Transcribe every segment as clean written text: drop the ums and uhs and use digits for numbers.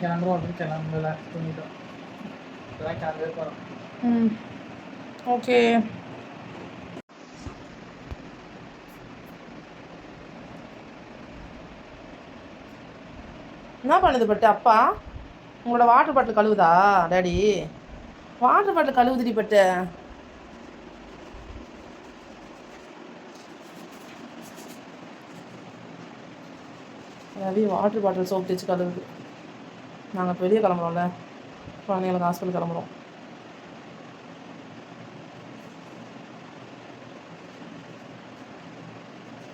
கிளம்பிட்டோம். கிளம்பல தூங்கிட்டோம். கிளம்பி போகிறோம். ஓகே. என்ன பண்ணுது பட்டு அப்பா? உங்களோட வாட்டர் பாட்டில் கழுவுதா டேடி? வாட்டர் பாட்டில் கழுவுதுடி பட்டு. ரவி வாட்டர் பாட்டில் சோப் தேய்ச்சி கழுவுது. நாங்கள் இப்போ வெளியே கிளம்புறோம்ல, குழந்தைங்களுக்கு ஹாஸ்பிட்டல் கிளம்புறோம்.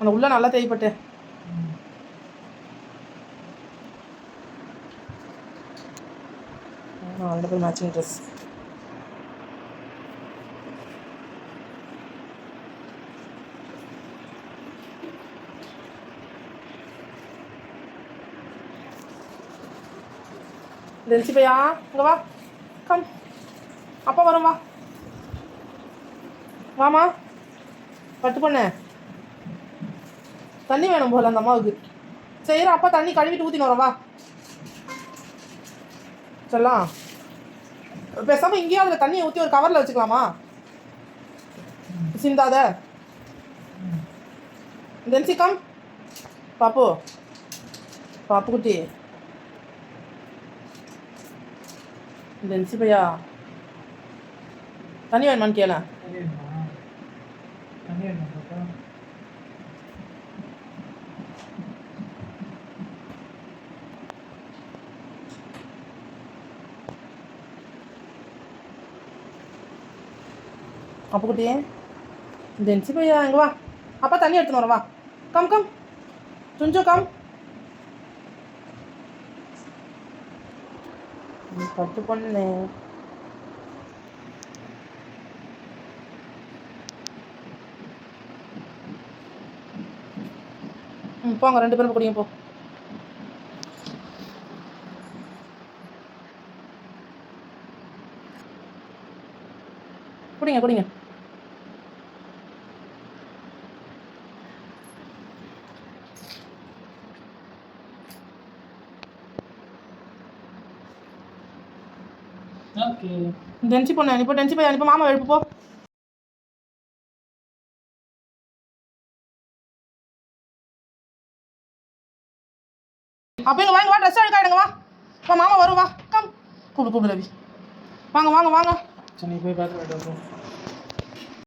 அந்த உள்ள நல்லா தேய்ப்பட்டு. ரெண்டு பேரும் மேட்சிங் ட்ரெஸ். டென்சி பையா இங்கே வா, கம். அப்பா வரும், வா வாமா. பட்டு பண்ண தண்ணி வேணும் போல அந்த அம்மாவுக்கு. செய்கிற அப்பா தண்ணி கழுவிட்டு ஊற்றின்னு வரோம், வா. சொல்லலாம் பேசாமல் இங்கேயே அதில் தண்ணியை ஊற்றி ஒரு கவரில் வச்சுக்கலாமா? சிந்தாத. டென்சி கம். பாப்பு, பாப்பு குட்டி. டென்சி பையா தண்ணி வேணுமான்னு கேள. அப்போ குட்டி டென்சி பையா இங்கே வா, அப்பா தண்ணி எடுத்துன்னு வரோம், வா. Come come Chunchu come. பட்டு பொண்ணு போங்க, ரெண்டு பேரும் குடிங்க போ. குடிங்க குடிங்க. ஓகே. டென்சி பொண்ணு அனுப்போ, டென்சி பையன் அனுப்போ, மாமா எழுப்பு போ. அப்போ இங்கே வாங்க, வா. ட்ரெஸ் எடுக்காடுங்க, வா. வா மாமா வரும், வா. கம் கூப்பிடு கூப்பிடு ரவி. வாங்க வாங்க வாங்க. சரி, நீ போய் பார்த்து